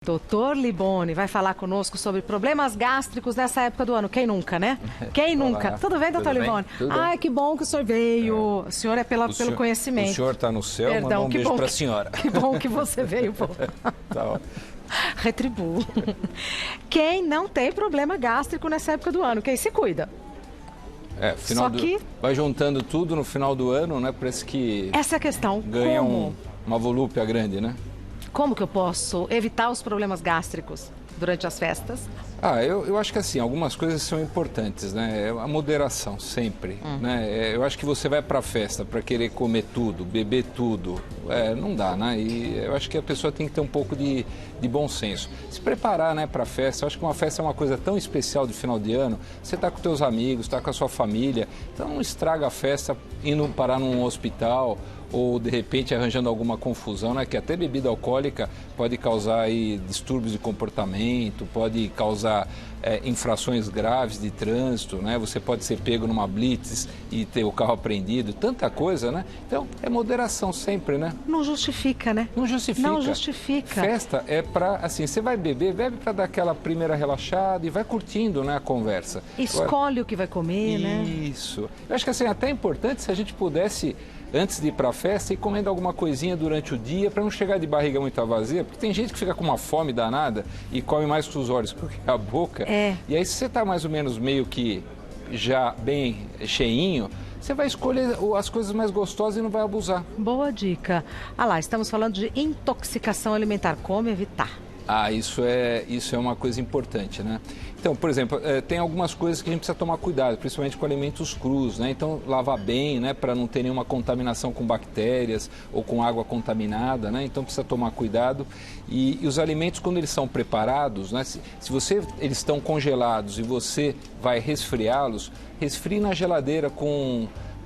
Doutor Liboni vai falar conosco sobre problemas gástricos nessa época do ano. Quem nunca, né? Quem nunca? Olá. Tudo bem, doutor Liboni? Ai, que bom que o senhor veio. O senhor é pelo conhecimento. O senhor está no céu, Perdão, manda um beijo para a senhora. Que bom que você veio, pô. Tá ótimo. Retribuo. Quem não tem problema gástrico nessa época do ano? Quem se cuida? Vai juntando tudo no final do ano, né? Parece que essa é a questão. Ganha Como? Uma volúpia grande, né? Como que eu posso evitar os problemas gástricos durante as festas? Eu acho que assim, algumas coisas são importantes, né? A moderação, sempre, né? Eu acho que você vai para a festa para querer comer tudo, beber tudo, não dá, né? E eu acho que a pessoa tem que ter um pouco de bom senso. Se preparar, né, para a festa. Eu acho que uma festa é uma coisa tão especial de final de ano. Você está com teus amigos, está com a sua família, então não estraga a festa indo parar num hospital ou de repente arranjando alguma confusão, né? Que até bebida alcoólica pode causar aí distúrbios de comportamento, pode causar infrações graves de trânsito, né? Você pode ser pego numa blitz e ter o carro apreendido, tanta coisa, né? Então, é moderação sempre, né? Não justifica, né? Não justifica. Não justifica. Festa é para, assim, você vai beber, bebe para dar aquela primeira relaxada e vai curtindo, né, a conversa. Escolhe o que vai comer, né? Isso. Eu acho que assim, até é importante se a gente pudesse, antes de ir para a festa, ir comendo alguma coisinha durante o dia para não chegar de barriga muito vazia, porque tem gente que fica com uma fome danada e come mais com os olhos que a boca. E aí, se você está mais ou menos meio que já bem cheinho, você vai escolher as coisas mais gostosas e não vai abusar. Boa dica. Ah lá, estamos falando de intoxicação alimentar. Como evitar? Isso é uma coisa importante, né? Então, por exemplo, tem algumas coisas que a gente precisa tomar cuidado, principalmente com alimentos crus, né? Então, lavar bem, né? Para não ter nenhuma contaminação com bactérias ou com água contaminada, né? Então, precisa tomar cuidado. E os alimentos, quando eles são preparados, né? Se eles estão congelados e você vai resfriá-los, resfrie na geladeira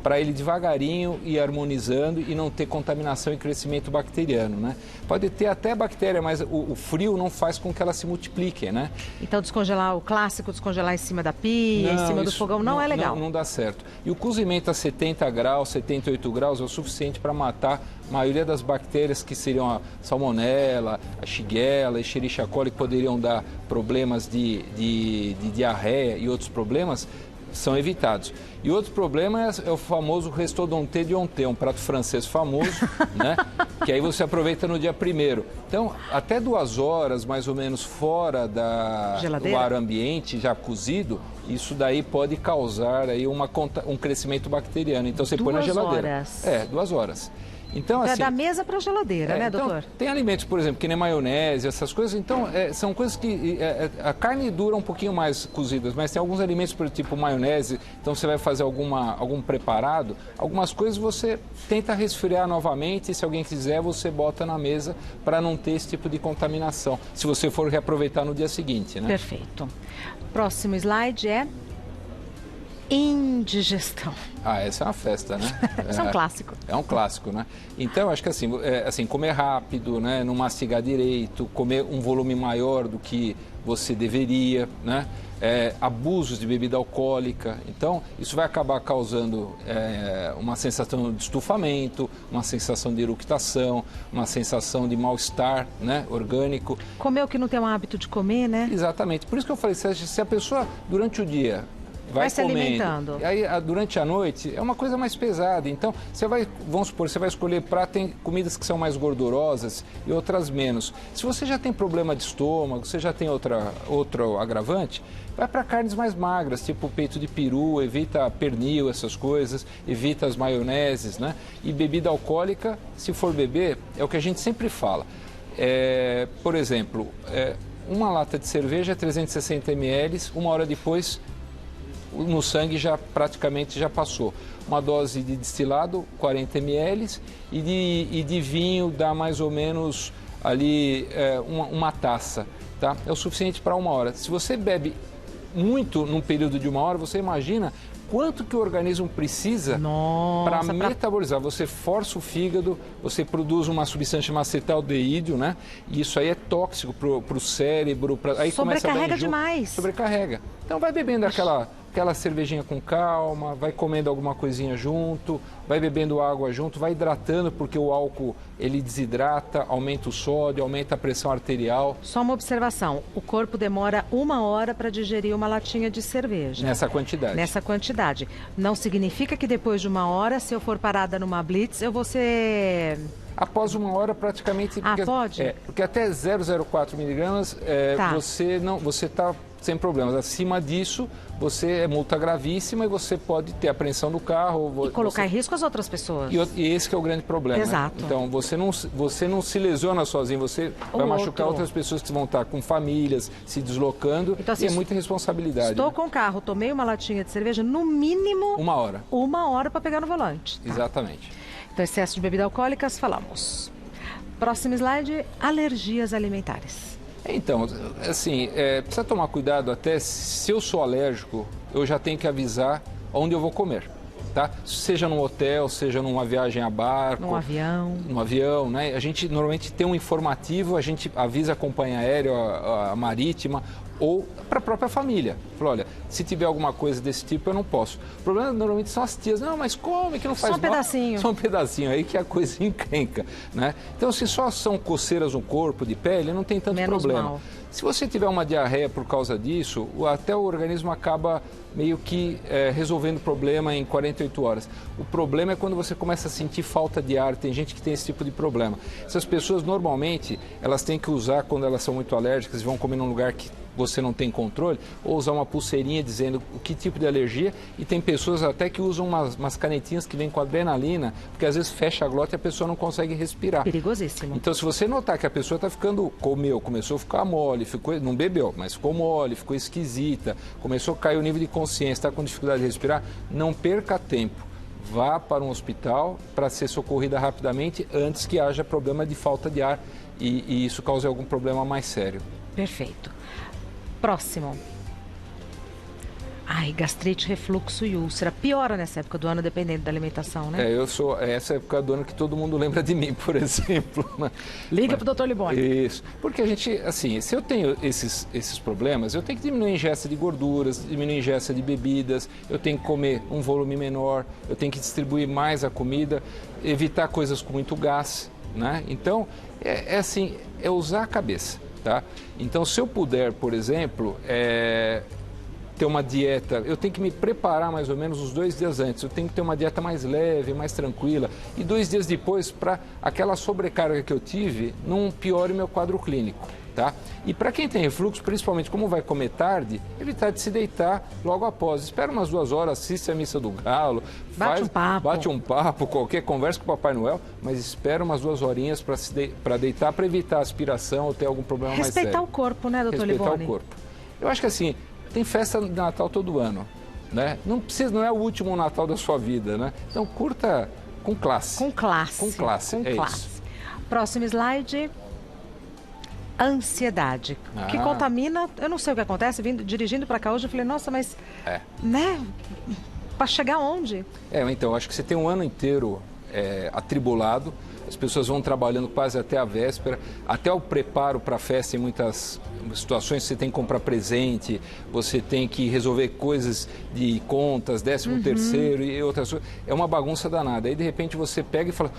para ele devagarinho ir harmonizando e não ter contaminação e crescimento bacteriano, né? Pode ter até bactéria, mas o frio não faz com que elas se multipliquem, né? Então, descongelar, o clássico, descongelar em cima da pia, em cima do fogão, não é legal. Não dá certo. E o cozimento a 70 graus, 78 graus é o suficiente para matar a maioria das bactérias que seriam a salmonela, a shigella, a escherichia coli, que poderiam dar problemas de diarreia e outros problemas, são evitados. E outro problema é o famoso restauranté de ontem, um prato francês famoso, né? Que aí você aproveita no dia 1º. Então, até 2 horas, mais ou menos, fora do ar ambiente, já cozido, isso daí pode causar aí um crescimento bacteriano. Então, você põe na geladeira. 2 horas. 2 horas. Então, assim, da mesa para a geladeira, né, doutor? Então, tem alimentos, por exemplo, que nem maionese, essas coisas. Então, são coisas que... a carne dura um pouquinho mais cozidas, mas tem alguns alimentos, por tipo maionese. Então, você vai fazer algum preparado. Algumas coisas você tenta resfriar novamente. E se alguém quiser, você bota na mesa para não ter esse tipo de contaminação. Se você for reaproveitar no dia seguinte, né? Perfeito. Próximo slide é... indigestão. Essa é uma festa, né? Isso é um clássico. É um clássico, né? Então, acho que assim, comer rápido, né? Não mastigar direito, comer um volume maior do que você deveria, né? Abusos de bebida alcoólica. Então, isso vai acabar causando uma sensação de estufamento, uma sensação de eructação, uma sensação de mal-estar, né? Orgânico. Comer o que não tem um hábito de comer, né? Exatamente. Por isso que eu falei, se a pessoa, durante o dia... vai se alimentando. Aí, durante a noite, é uma coisa mais pesada. Então, vamos supor, você vai escolher tem comidas que são mais gordurosas e outras menos. Se você já tem problema de estômago, você já tem outro agravante, vai para carnes mais magras, tipo peito de peru, evita pernil, essas coisas, evita as maioneses, né? E bebida alcoólica, se for beber, é o que a gente sempre fala. Por exemplo, uma lata de cerveja é 360 ml, 1 hora depois... no sangue praticamente já passou. Uma dose de destilado, 40 ml, e de vinho dá mais ou menos ali uma taça, tá? É o suficiente para 1 hora. Se você bebe muito num período de 1 hora, você imagina quanto que o organismo precisa para metabolizar. Você força o fígado, você produz uma substância chamada acetaldeído, né? E isso aí é tóxico para o cérebro. Aí sobrecarrega demais. Sobrecarrega. Então vai bebendo aquela aquela cervejinha com calma, vai comendo alguma coisinha junto, vai bebendo água junto, vai hidratando, porque o álcool ele desidrata, aumenta o sódio, aumenta a pressão arterial. Só uma observação, o corpo demora 1 hora para digerir uma latinha de cerveja. Nessa quantidade. Nessa quantidade. Não significa que depois de 1 hora, se eu for parada numa blitz, eu vou ser... Após 1 hora, praticamente... pode? Porque até 0,04 miligramas, você está sem problemas. Acima disso, você é multa gravíssima e você pode ter apreensão do carro. E colocar em risco as outras pessoas. E esse que é o grande problema. Exato. Né? Então, você não se lesiona sozinho, você vai machucar outras pessoas que vão estar com famílias, se deslocando, então, assim, e é muita responsabilidade. Estou com o carro, tomei uma latinha de cerveja, no mínimo... 1 hora. 1 hora para pegar no volante. Tá? Exatamente. Então, excesso de bebidas alcoólicas, falamos. Próximo slide, alergias alimentares. Então, assim, precisa tomar cuidado até se eu sou alérgico, eu já tenho que avisar onde eu vou comer, tá? Seja num hotel, seja numa viagem a barco. Num avião. Num avião, né? A gente normalmente tem um informativo, a gente avisa a companhia aérea, a marítima, ou para a própria família. Fala, olha, se tiver alguma coisa desse tipo, eu não posso. O problema normalmente são as tias. Não, mas come que não faz mal. Só um pedacinho. Só um pedacinho, aí que a coisa encrenca, né? Então, se só são coceiras no corpo, de pele, não tem tanto problema. Mal. Se você tiver uma diarreia por causa disso, até o organismo acaba meio que resolvendo o problema em 48 horas. O problema é quando você começa a sentir falta de ar. Tem gente que tem esse tipo de problema. Essas pessoas, normalmente, elas têm que usar, quando elas são muito alérgicas e vão comer num lugar que você não tem controle, ou usar uma pulseirinha dizendo o que tipo de alergia, e tem pessoas até que usam umas canetinhas que vêm com adrenalina, porque às vezes fecha a glota e a pessoa não consegue respirar. Perigosíssimo. Então, se você notar que a pessoa está começou a ficar mole, não bebeu, mas ficou mole, ficou esquisita, começou a cair o nível de consciência, está com dificuldade de respirar, não perca tempo. Vá para um hospital para ser socorrida rapidamente antes que haja problema de falta de ar e isso cause algum problema mais sério. Perfeito. Próximo. Ai, gastrite, refluxo e úlcera. Piora nessa época do ano, dependendo da alimentação, né? Essa época do ano que todo mundo lembra de mim, por exemplo. Liga pro Dr. Liboni. Isso. Porque a gente, assim, se eu tenho esses problemas, eu tenho que diminuir a ingesta de gorduras, diminuir a ingesta de bebidas, eu tenho que comer um volume menor, eu tenho que distribuir mais a comida, evitar coisas com muito gás, né? Então, assim, é usar a cabeça. Tá? Então, se eu puder, por exemplo, ter uma dieta, eu tenho que me preparar mais ou menos uns 2 dias antes, eu tenho que ter uma dieta mais leve, mais tranquila, e 2 dias depois, para aquela sobrecarga que eu tive, não piore meu quadro clínico. Tá? E para quem tem refluxo, principalmente como vai comer tarde, evitar de se deitar logo após. Espera umas 2 horas, assiste a missa do galo, bate um papo, qualquer conversa com o Papai Noel, mas espera umas 2 horinhas para deitar, para evitar aspiração ou ter algum problema mais sério. Respeitar o corpo, né, doutor Liboni? Respeitar o corpo. Eu acho que assim, tem festa de Natal todo ano, né? Não é o último Natal da sua vida, né? Então curta com classe. Com classe. Com classe, com classe. Isso. Próximo slide. Ansiedade, que contamina, eu não sei o que acontece, dirigindo para cá hoje, eu falei, nossa, mas, né, para chegar onde? Então, eu acho que você tem um ano inteiro atribulado, as pessoas vão trabalhando quase até a véspera, até o preparo para a festa, em muitas situações você tem que comprar presente, você tem que resolver coisas de contas, 13º e outras coisas, é uma bagunça danada, aí de repente você pega e fala,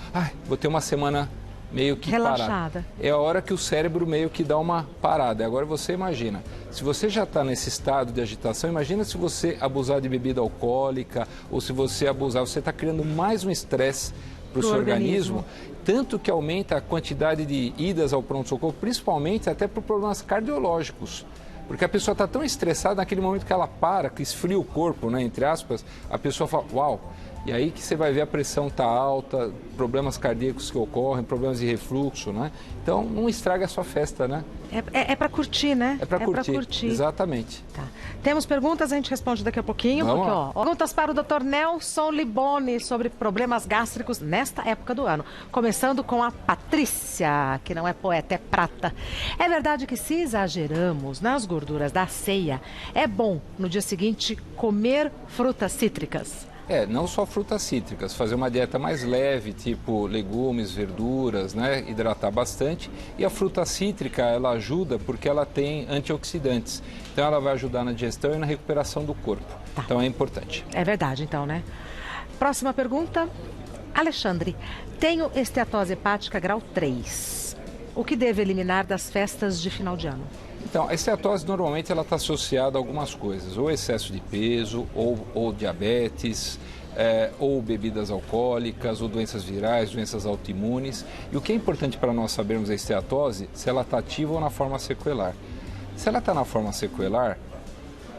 vou ter uma semana meio que relaxada. Parada. É a hora que o cérebro meio que dá uma parada. Agora você imagina, se você já está nesse estado de agitação, imagina se você abusar de bebida alcoólica ou se você abusar, você está criando mais um estresse para o seu organismo, tanto que aumenta a quantidade de idas ao pronto-socorro, principalmente até por problemas cardiológicos. Porque a pessoa está tão estressada, naquele momento que ela para, que esfria o corpo, né, entre aspas, a pessoa fala, uau! E aí que você vai ver a pressão tá alta, problemas cardíacos que ocorrem, problemas de refluxo, né? Então, não estraga a sua festa, né? É para curtir, né? É para curtir. Exatamente. Tá. Temos perguntas, a gente responde daqui a pouquinho. Vamos porque, lá. Perguntas para o Dr. Nelson Liboni sobre problemas gástricos nesta época do ano. Começando com a Patrícia, que não é poeta, é prata. É verdade que se exageramos nas gorduras da ceia, é bom no dia seguinte comer frutas cítricas? Não só frutas cítricas, fazer uma dieta mais leve, tipo legumes, verduras, né? Hidratar bastante. E a fruta cítrica, ela ajuda porque ela tem antioxidantes. Então ela vai ajudar na digestão e na recuperação do corpo. Tá. Então é importante. É verdade, então, né? Próxima pergunta. Alexandre, tenho esteatose hepática grau 3. O que devo eliminar das festas de final de ano? Então, a esteatose normalmente ela está associada a algumas coisas, ou excesso de peso, ou diabetes, ou bebidas alcoólicas, ou doenças virais, doenças autoimunes. E o que é importante para nós sabermos a esteatose, se ela está ativa ou na forma sequelar. Se ela está na forma sequelar,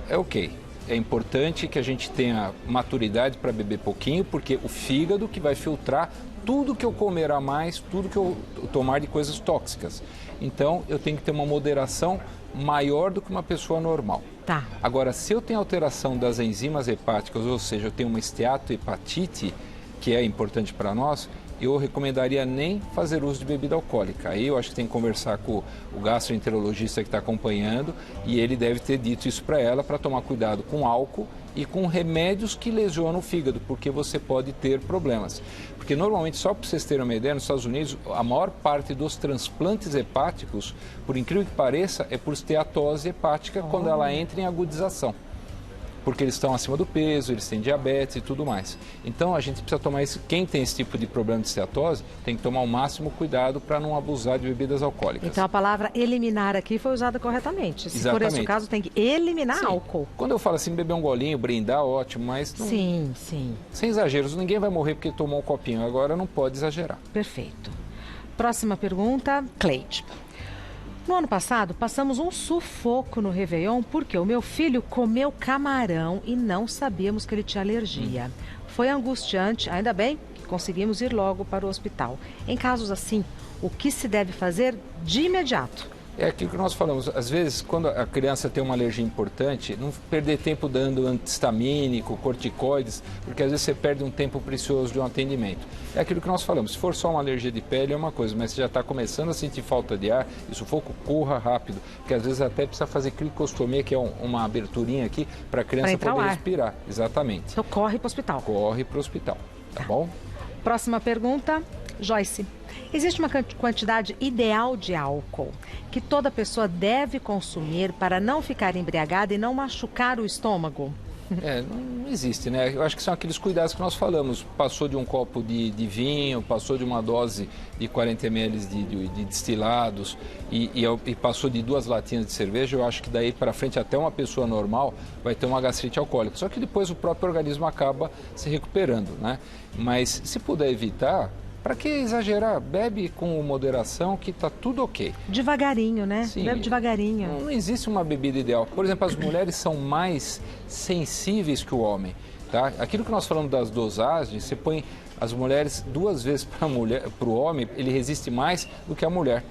é ok. É importante que a gente tenha maturidade para beber pouquinho, porque o fígado que vai filtrar tudo que eu comer a mais, tudo que eu tomar de coisas tóxicas. Então, eu tenho que ter uma moderação maior do que uma pessoa normal. Tá. Agora, se eu tenho alteração das enzimas hepáticas, ou seja, eu tenho uma esteatohepatite, que é importante para nós, eu recomendaria nem fazer uso de bebida alcoólica. Aí eu acho que tem que conversar com o gastroenterologista que está acompanhando e ele deve ter dito isso para ela, para tomar cuidado com álcool e com remédios que lesionam o fígado, porque você pode ter problemas. Porque normalmente, só para vocês terem uma ideia, nos Estados Unidos, a maior parte dos transplantes hepáticos, por incrível que pareça, é por esteatose hepática quando ela entra em agudização. Porque eles estão acima do peso, eles têm diabetes e tudo mais. Então, a gente precisa tomar isso. Quem tem esse tipo de problema de esteatose tem que tomar o máximo cuidado para não abusar de bebidas alcoólicas. Então, a palavra eliminar aqui foi usada corretamente. Se Exatamente. for esse o caso, tem que eliminar álcool. Quando eu falo assim, beber um golinho, brindar, ótimo, mas não... Sim. Sem exageros, ninguém vai morrer porque tomou um copinho. Agora não pode exagerar. Perfeito. Próxima pergunta, Cleide. No ano passado, passamos um sufoco no Réveillon porque o meu filho comeu camarão e não sabíamos que ele tinha alergia. Foi angustiante, ainda bem que conseguimos ir logo para o hospital. Em casos assim, o que se deve fazer de imediato? É aquilo que nós falamos, às vezes, quando a criança tem uma alergia importante, não perder tempo dando antihistamínico, corticoides, porque às vezes você perde um tempo precioso de um atendimento. É aquilo que nós falamos, se for só uma alergia de pele é uma coisa, mas se já está começando a sentir falta de ar e sufoco, corra rápido, porque às vezes até precisa fazer cricostomia, que é uma aberturinha aqui para a criança poder respirar. Exatamente. Então corre para o hospital. Corre para o hospital, tá bom? Próxima pergunta, Joyce. Existe uma quantidade ideal de álcool que toda pessoa deve consumir para não ficar embriagada e não machucar o estômago? Não existe, né? Eu acho que são aqueles cuidados que nós falamos. Passou de um copo de vinho, passou de uma dose de 40 ml de destilados e passou de 2 latinhas de cerveja, eu acho que daí para frente até uma pessoa normal vai ter uma gastrite alcoólica. Só que depois o próprio organismo acaba se recuperando, né? Mas se puder evitar... Para que exagerar? Bebe com moderação que está tudo ok. Devagarinho, né? Sim, bebe devagarinho. Não existe uma bebida ideal. Por exemplo, as mulheres são mais sensíveis que o homem. Tá? Aquilo que nós falamos das dosagens, você põe as mulheres 2 vezes para o homem, ele resiste mais do que a mulher.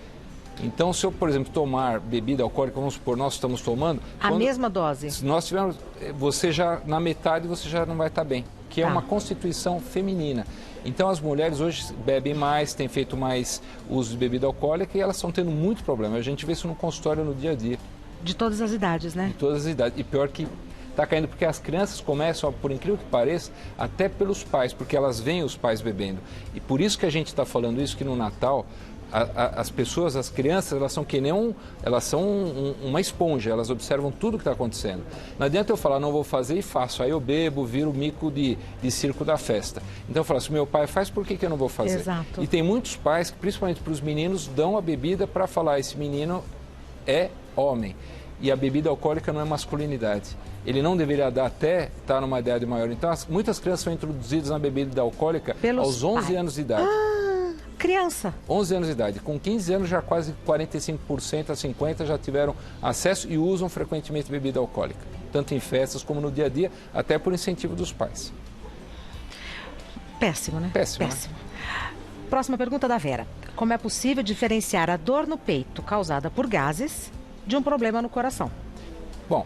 Então, se eu, por exemplo, tomar bebida alcoólica, vamos supor, nós estamos tomando... A mesma dose? Se nós tivermos... Você já, na metade, você já não vai estar bem. Que é uma constituição feminina. Então, as mulheres hoje bebem mais, têm feito mais uso de bebida alcoólica e elas estão tendo muito problema. A gente vê isso no consultório no dia a dia. De todas as idades, né? De todas as idades. E pior que está caindo porque as crianças começam, por incrível que pareça, até pelos pais, porque elas veem os pais bebendo. E por isso que a gente está falando isso, que no Natal... As pessoas, as crianças, elas são que nem uma esponja, elas observam tudo que está acontecendo. Não adianta eu falar, não vou fazer e faço, aí eu bebo, viro o mico de circo da festa. Então eu falo, se meu pai faz, por que eu não vou fazer? Exato. E tem muitos pais, que, principalmente para os meninos, dão a bebida para falar, esse menino é homem. E a bebida alcoólica não é masculinidade. Ele não deveria dar até estar numa idade maior. Então muitas crianças são introduzidas na bebida alcoólica aos 11 anos de idade. Criança. 11 anos de idade. Com 15 anos, já quase 45% a 50% já tiveram acesso e usam frequentemente bebida alcoólica. Tanto em festas como no dia a dia, até por incentivo dos pais. Péssimo, né? Péssimo. Né? Próxima pergunta da Vera. Como é possível diferenciar a dor no peito causada por gases de um problema no coração? Bom,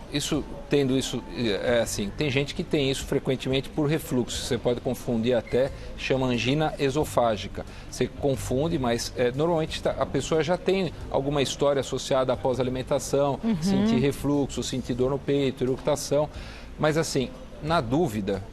tem gente que tem isso frequentemente por refluxo. Você pode confundir até, chama angina esofágica. Você confunde, mas normalmente a pessoa já tem alguma história associada após alimentação, sentir refluxo, sentir dor no peito, eructação. Mas assim, na dúvida,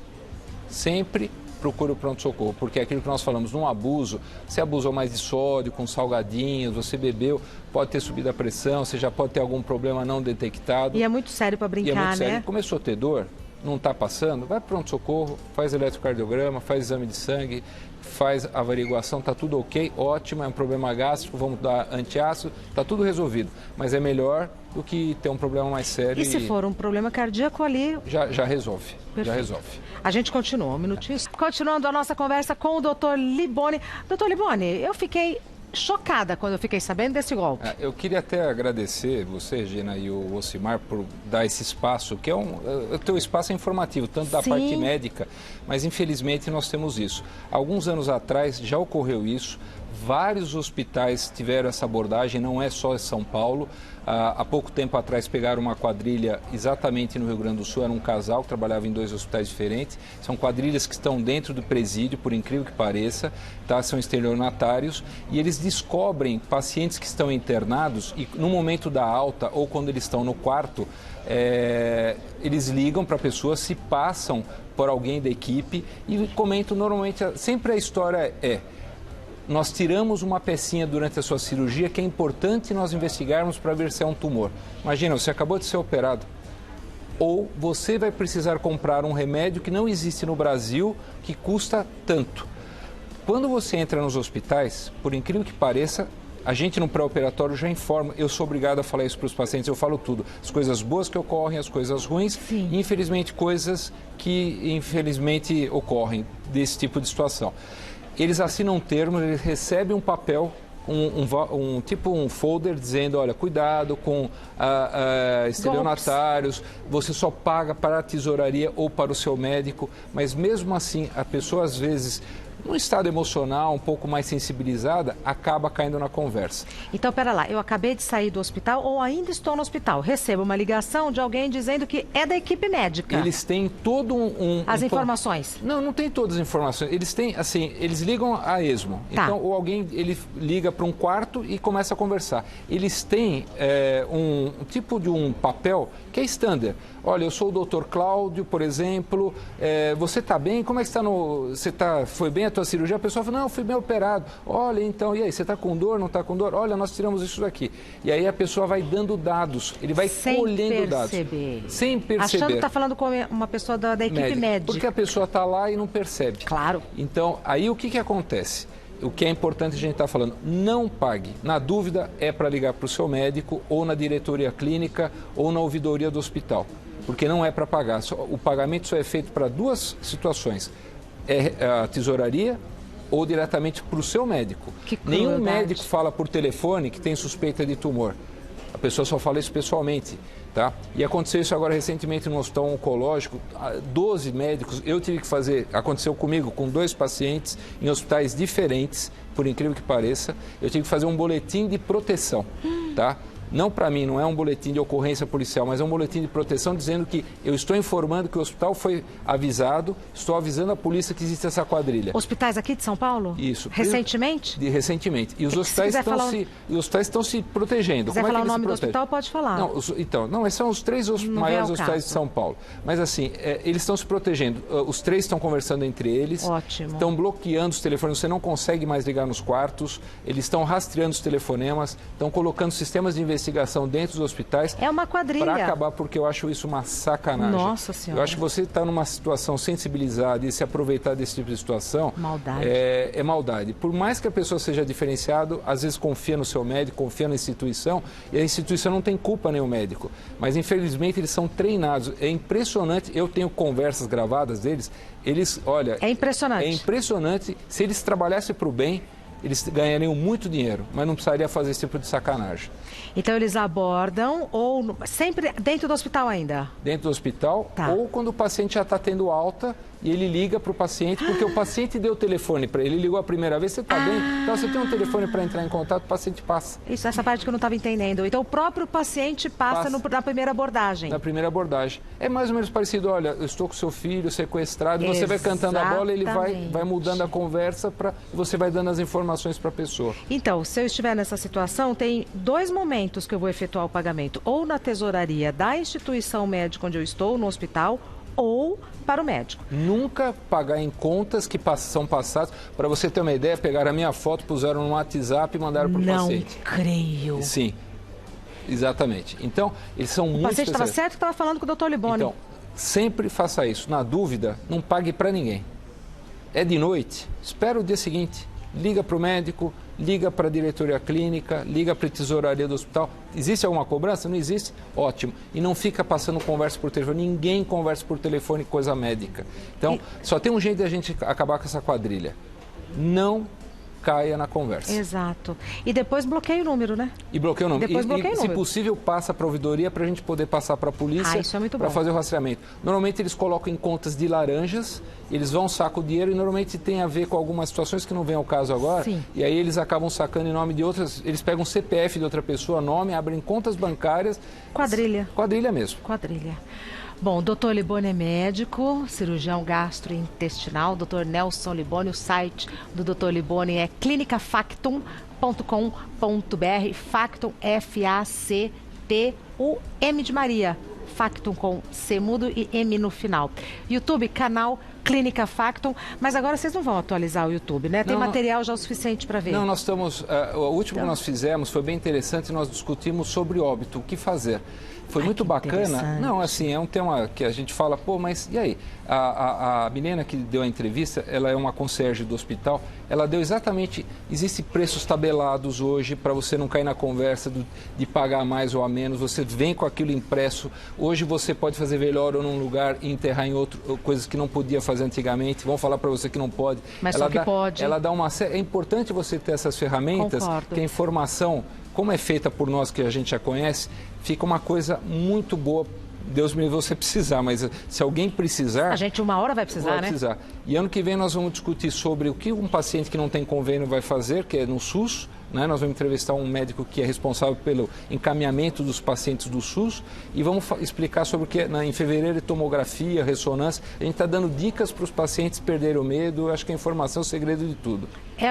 sempre procure o pronto-socorro, porque é aquilo que nós falamos, num abuso, você abusou mais de sódio, com salgadinhos, você bebeu, pode ter subido a pressão, você já pode ter algum problema não detectado. E é muito sério para brincar, e é muito sério. né? Começou a ter dor, não está passando, vai para o pronto-socorro, faz eletrocardiograma, faz exame de sangue, faz averiguação, está tudo ok, ótimo, é um problema gástrico, vamos dar antiácido, está tudo resolvido. Mas é melhor do que ter um problema mais sério. E se for um problema cardíaco ali... Já resolve, Perfeito. já resolve. A gente continua, um minutinho. Continuando a nossa conversa com o Dr. Liboni. Doutor Liboni, eu fiquei chocada quando eu fiquei sabendo desse golpe. Eu queria até agradecer você, Regina, e o Ocimar por dar esse espaço, que o teu espaço é informativo, tanto da Sim. parte médica, mas infelizmente nós temos isso. Alguns anos atrás já ocorreu isso, vários hospitais tiveram essa abordagem, não é só em São Paulo. Há pouco tempo atrás pegaram uma quadrilha exatamente no Rio Grande do Sul, era um casal que trabalhava em 2 hospitais diferentes. São quadrilhas que estão dentro do presídio, por incrível que pareça, tá? São estelionatários e eles descobrem pacientes que estão internados e no momento da alta ou quando eles estão no quarto, eles ligam para a pessoa, se passam por alguém da equipe e comentam normalmente, sempre a história nós tiramos uma pecinha durante a sua cirurgia que é importante nós investigarmos para ver se é um tumor. Imagina, você acabou de ser operado. Ou você vai precisar comprar um remédio que não existe no Brasil, que custa tanto. Quando você entra nos hospitais, por incrível que pareça, a gente no pré-operatório já informa, eu sou obrigado a falar isso para os pacientes, eu falo tudo. As coisas boas que ocorrem, as coisas ruins, e infelizmente coisas que infelizmente ocorrem desse tipo de situação. Eles assinam termos, eles recebem um papel, tipo um folder dizendo, olha, cuidado com estelionatários, você só paga para a tesouraria ou para o seu médico, mas mesmo assim a pessoa às vezes, num estado emocional um pouco mais sensibilizada, acaba caindo na conversa. Então, pera lá, eu acabei de sair do hospital ou ainda estou no hospital, recebo uma ligação de alguém dizendo que é da equipe médica. Eles têm todo as informações? Não tem todas as informações. Eles têm, assim, eles ligam a esmo. Tá. Então, ou alguém, ele liga para um quarto e começa a conversar. Eles têm um tipo de um papel que é standard. Olha, eu sou o doutor Cláudio, por exemplo, você está bem? Como é que está foi bem a tua cirurgia? A pessoa fala, não, fui bem operado. Olha, então, e aí, você está com dor, não está com dor? Olha, nós tiramos isso daqui. E aí a pessoa vai dando dados, ele vai colhendo dados. Sem perceber. Achando que está falando com uma pessoa da equipe médica. Porque a pessoa está lá e não percebe. Claro. Então, aí o que acontece? O que é importante a gente estar falando, não pague. Na dúvida, é para ligar para o seu médico, ou na diretoria clínica, ou na ouvidoria do hospital. Porque não é para pagar. O pagamento só é feito para 2 situações. A tesouraria ou diretamente para o seu médico. Nenhum médico fala por telefone que tem suspeita de tumor. A pessoa só fala isso pessoalmente. Tá? E aconteceu isso agora recentemente no hospital oncológico, 12 médicos, eu tive que fazer, aconteceu comigo com 2 pacientes em hospitais diferentes, por incrível que pareça, eu tive que fazer um boletim de proteção, tá? Não para mim, não é um boletim de ocorrência policial, mas é um boletim de proteção dizendo que eu estou informando que o hospital foi avisado, estou avisando a polícia que existe essa quadrilha. Hospitais aqui de São Paulo? Isso. Recentemente? Recentemente. E os hospitais estão se protegendo. Se quiser falar o nome do hospital, pode falar. Não, esses são os 3 maiores hospitais de São Paulo. Mas assim, eles estão se protegendo. Os 3 estão conversando entre eles. Ótimo. Estão bloqueando os telefones, você não consegue mais ligar nos quartos. Eles estão rastreando os telefonemas, estão colocando sistemas de investigação dentro dos hospitais. É uma quadrilha. Para acabar, porque eu acho isso uma sacanagem. Nossa Senhora. Eu acho que você está numa situação sensibilizada e se aproveitar desse tipo de situação... Maldade. É maldade. Por mais que a pessoa seja diferenciada, às vezes confia no seu médico, confia na instituição, e a instituição não tem culpa nem o médico. Mas, infelizmente, eles são treinados. É impressionante. Eu tenho conversas gravadas deles. Olha... É impressionante. É impressionante. Se eles trabalhassem para o bem, eles ganhariam muito dinheiro, mas não precisaria fazer esse tipo de sacanagem. Então eles abordam, ou sempre dentro do hospital ainda? Dentro do hospital, ou quando o paciente já está tendo alta e ele liga para o paciente, porque o paciente deu o telefone para ele, ligou a primeira vez, você está bem? Então você tem um telefone para entrar em contato, o paciente passa. Isso, essa parte que eu não estava entendendo. Então o próprio paciente passa na primeira abordagem? Na primeira abordagem. É mais ou menos parecido, olha, eu estou com seu filho sequestrado, e você vai cantando a bola, ele vai mudando a conversa, e você vai dando as informações para a pessoa. Então, se eu estiver nessa situação, tem 2 momentos que eu vou efetuar o pagamento. Ou na tesouraria da instituição médica onde eu estou, no hospital, ou para o médico. Nunca pagar em contas que são passadas. Para você ter uma ideia, pegaram a minha foto, puseram no WhatsApp e mandaram para o paciente. Não creio. Sim, exatamente. Então, eles são muito O paciente estava especialistas. certo que estava falando com o Dr. Liboni. Então, sempre faça isso. Na dúvida, não pague para ninguém. É de noite, espera o dia seguinte. Liga para o médico, liga para a diretoria clínica, liga para a tesouraria do hospital. Existe alguma cobrança? Não existe? Ótimo. E não fica passando conversa por telefone. Ninguém conversa por telefone coisa médica. Então, só tem um jeito de a gente acabar com essa quadrilha. Não caia na conversa. Exato. E depois bloqueia o número, né? E bloqueia o número. Depois bloqueia o se número. possível, passa para a ouvidoria para a gente poder passar para a polícia Isso é muito para bom. fazer o rastreamento. Normalmente eles colocam em contas de laranjas, eles vão sacar o dinheiro e normalmente tem a ver com algumas situações que não vem ao caso agora. Sim. E aí eles acabam sacando em nome de outras, eles pegam o CPF de outra pessoa, nome, abrem contas bancárias. Quadrilha. Quadrilha mesmo. Quadrilha. Bom, o Dr. Liboni é médico, cirurgião gastrointestinal. Dr. Nelson Liboni, o site do Dr. Liboni é clinicafactum.com.br. Factum, F-A-C-T-U-M de Maria. Factum com C mudo e M no final. YouTube, canal Clínica Factum. Mas agora vocês não vão atualizar o YouTube, né? Tem Não, material já o suficiente para ver. Não, nós estamos. O último que nós fizemos foi bem interessante, nós discutimos sobre óbito, o que fazer. Foi muito bacana. interessante. Não, assim, é um tema que a gente fala, pô, mas e aí? A menina que deu a entrevista, ela é uma concierge do hospital, ela deu exatamente, existem preços tabelados hoje para você não cair na conversa de pagar mais ou a menos, você vem com aquilo impresso, hoje você pode fazer velório num lugar e enterrar em outro, coisas que não podia fazer antigamente, vão falar para você que não pode. Mas só que pode. Ela dá uma... É importante você ter essas ferramentas, Concordo. que a informação, como é feita por nós que a gente já conhece, fica uma coisa muito boa. Deus me livre você precisar, mas se alguém precisar... A gente uma hora vai precisar, vai né? precisar. E ano que vem nós vamos discutir sobre o que um paciente que não tem convênio vai fazer, que é no SUS, né? Nós vamos entrevistar um médico que é responsável pelo encaminhamento dos pacientes do SUS e vamos explicar sobre o que em fevereiro é tomografia, ressonância. A gente está dando dicas para os pacientes perderem o medo. Eu acho que a informação é o segredo de tudo.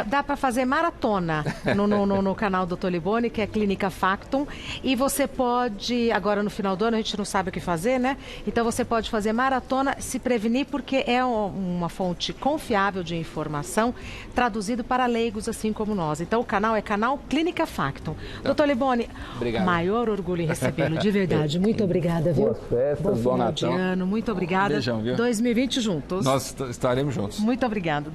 Dá para fazer maratona no canal do Dr. Liboni, que é Clínica Factum. E você pode, agora no final do ano, a gente não sabe o que fazer, né? Então você pode fazer maratona, se prevenir, porque é uma fonte confiável de informação, traduzido para leigos assim como nós. Então o canal é canal Clínica Factum. Tá. Dr. Liboni, Obrigado. Maior orgulho em recebê-lo, de verdade. Muito obrigada, viu? Boas festas, bom final de Natal. ano, muito obrigada. Beijão, viu? 2020 juntos. Nós estaremos juntos. Muito obrigada.